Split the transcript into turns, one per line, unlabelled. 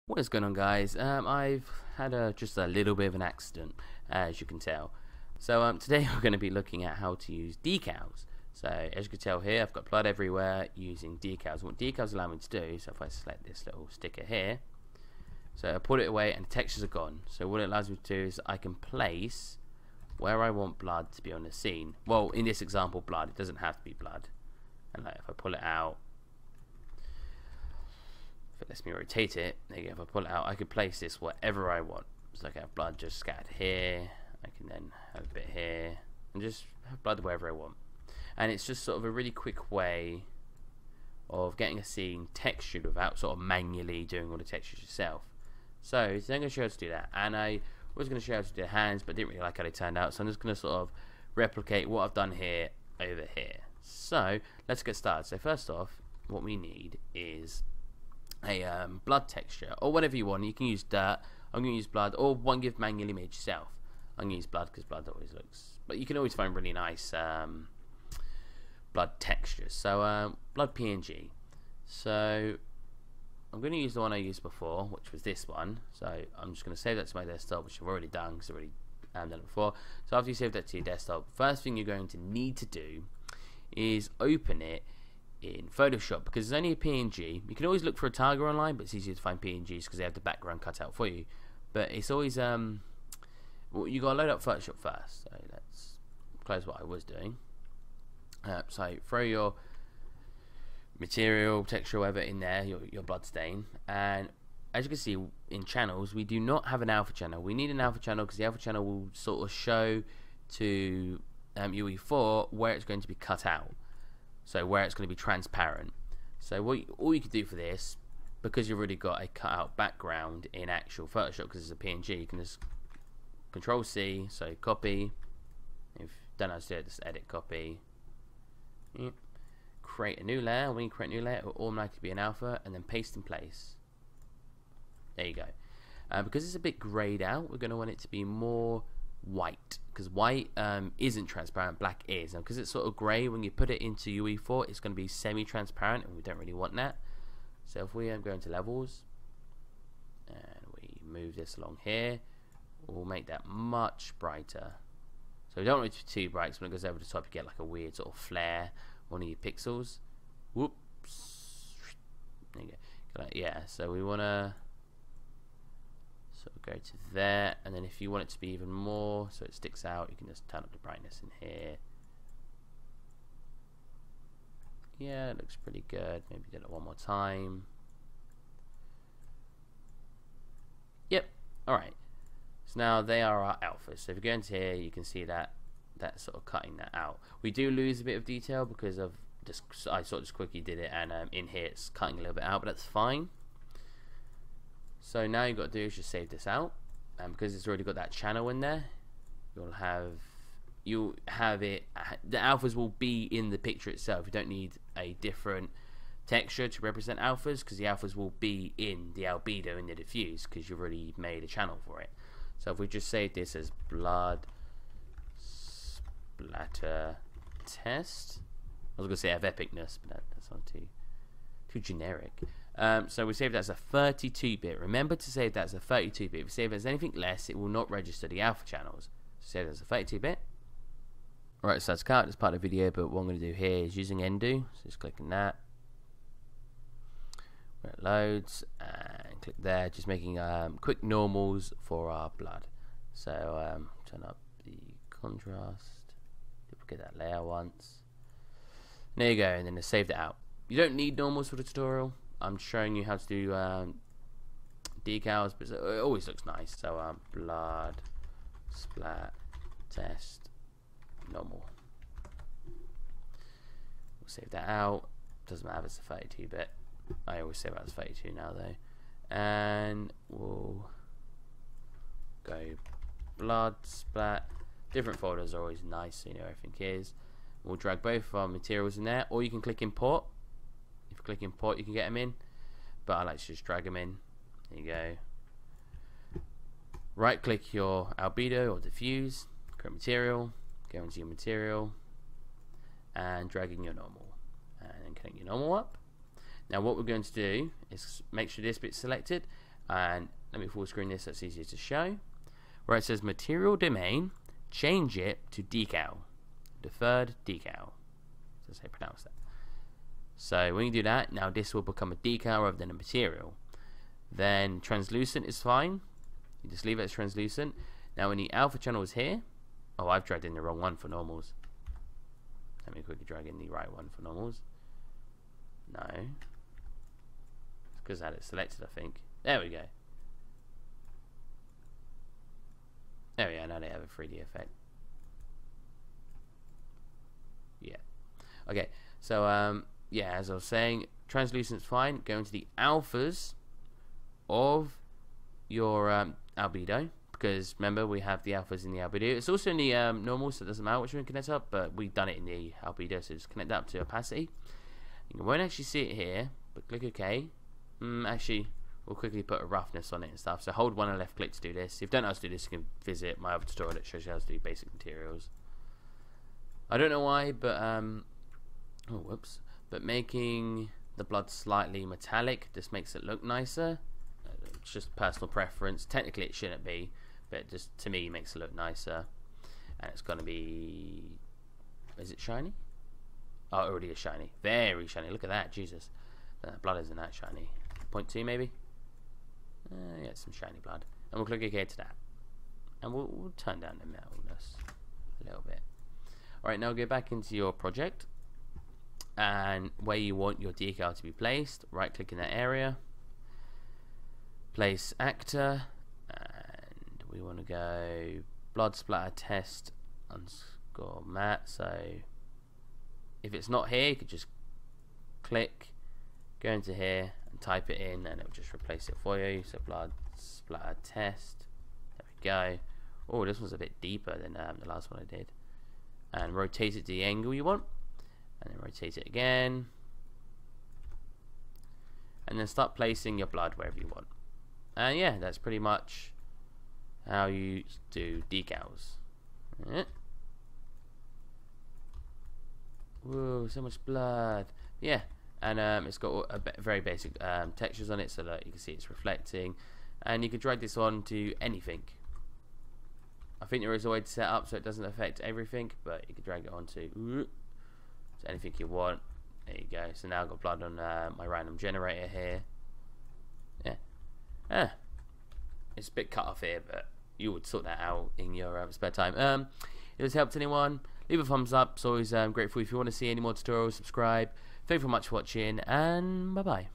What is going on, guys? I've had just a little bit of an accident, as you can tell. So today we're going to be looking at how to use decals. So as you can tell here, I've got blood everywhere using decals. What decals allow me to do, so if I select this little sticker here, so I put it away and the textures are gone. So what it allows me to do is I can place where I want blood to be on the scene. Well, in this example, blood. It doesn't have to be blood. And like if I pull it out, if it lets me rotate it, there you go. If I pull it out, I can place this wherever I want. So I can have blood just scattered here. I can then have a bit here, and just have blood wherever I want. And it's just sort of a really quick way of getting a scene textured without sort of manually doing all the textures yourself. So I'm going to show you how to do that. And I was going to show you how to do the hands, but didn't really like how they turned out. So I'm just going to sort of replicate what I've done here over here. So let's get started. So first off, what we need is a blood texture, or whatever you want. You can use dirt. I'm going to use blood, or one you've manually made yourself. I'm going to use blood because blood always looks, but you can always find really nice blood textures. So blood PNG. So I'm going to use the one I used before, which was this one. So I'm just going to save that to my desktop, which I've already done because I've already done it before. So after you save that to your desktop, first thing you're going to need to do is open it in Photoshop, because it's only a PNG. You can always look for a Tiger online, but it's easier to find PNGs because they have the background cut out for you. But it's always well, you gotta load up Photoshop first. So let's close what I was doing. So throw your material, texture, whatever in there, your blood stain, and as you can see in channels, we do not have an alpha channel. We need an alpha channel because the alpha channel will sort of show to Ue4 where it's going to be cut out. So where it's going to be transparent. So all you can do for this, because you've already got a cut out background in actual Photoshop, because it's a PNG, you can just Control C, so copy. If you don't know how to do it, just edit, copy. Yep. Create a new layer. When you create a new layer, it will automatically be an alpha, and then paste in place. There you go. Because it's a bit grayed out, we're going to want it to be more white, because white isn't transparent, black is. And because it's sort of grey, when you put it into Ue4, it's going to be semi-transparent, and we don't really want that. So if we go into levels and we move this along here, we'll make that much brighter. So we don't want it to be too bright, because when it goes over the top you get like a weird sort of flare on your pixels. Whoops. There you go. Yeah, so we want to go to there, and then if you want it to be even more so it sticks out, you can just turn up the brightness in here. Yeah, it looks pretty good. Maybe do it one more time. Yep. Alright, so now they are our alphas. So if you go into here, you can see that sort of cutting that out. We do lose a bit of detail because of just I sort of just quickly did it, and in here it's cutting a little bit out, but that's fine. So now you've got to do is just save this out, and because it's already got that channel in there, you'll have it. The alphas will be in the picture itself. You don't need a different texture to represent alphas, because the alphas will be in the albedo and the diffuse, because you've already made a channel for it. So if we just save this as blood splatter test, I was gonna say have epicness, but that's not too generic. So we save that as a 32-bit. Remember to save that as a 32-bit. If you save it as anything less, it will not register the alpha channels. So save it as a 32-bit. Alright, so that's cut. That's part of the video, but what I'm going to do here is using Endo. So just clicking that. Where it loads, and click there. Just making quick normals for our blood. So turn up the contrast. Duplicate that layer once. There you go, and then just save that out. You don't need normals for the tutorial. I'm showing you how to do decals, but it always looks nice. So blood splat test normal. We'll save that out. Doesn't matter if it's a 32-bit. I always save it as 32 now though. And we'll go blood splat. Different folders are always nice, so you know everything is. We'll drag both of our materials in there, or you can click import. If you click import, you can get them in, but I like to just drag them in. There you go. Right click your albedo or diffuse, create material, go into your material, and dragging your normal, and then connect your normal up. Now what we're going to do is make sure this bit's selected, And let me full screen this so it's easier to show. Where it says material domain, change it to decal. Deferred decal. That's how you pronounce that. So when you do that, now this will become a decal rather than a material. Then translucent is fine. You just leave it as translucent. Now when the alpha channel is here, oh, I've dragged in the wrong one for normals. Let me quickly drag in the right one for normals. No. It's because I had it selected, I think. There we go. There we go, now they have a 3D effect. Yeah. Okay, so, yeah, as I was saying, translucent's fine. Go into the alphas of your albedo. Because, remember, we have the alphas in the albedo. It's also in the normal, so it doesn't matter which one connects up. But we've done it in the albedo, so just connect that up to opacity. You won't actually see it here, but click OK. Actually, we'll quickly put a roughness on it and stuff. So hold one and left click to do this. If you don't know how to do this, you can visit my other tutorial that shows you how to do basic materials. I don't know why, but oh whoops. But making the blood slightly metallic just makes it look nicer. It's just personal preference. Technically, it shouldn't be, but just to me, it makes it look nicer. And it's gonna be. Is it shiny? Oh, it already is shiny. Very shiny. Look at that, Jesus. That blood isn't that shiny. 0.2 maybe. Yeah, some shiny blood. And we'll click OK to that. And we'll turn down the metalness a little bit. Alright, now go back into your project. And where you want your decal to be placed, right click in that area. Place actor. And we want to go blood splatter test underscore mat. So if it's not here, you could just click, go into here and type it in and it'll just replace it for you. So blood splatter test. There we go. Oh, this one's a bit deeper than the last one I did. And rotate it to the angle you want. And then rotate it again. And then start placing your blood wherever you want. And yeah, that's pretty much how you do decals. Whoa, so much blood. Yeah, and it's got very basic textures on it so that you can see it's reflecting. And you can drag this on to anything. I think there is a way to set up so it doesn't affect everything, but you can drag it onto anything you want. There you go. So now I've got blood on my random generator here. Yeah. It's a bit cut off here, but you would sort that out in your spare time. If it's helped anyone, leave a thumbs up. It's always grateful. If you want to see any more tutorials, subscribe. Thank you very much for watching, and bye-bye.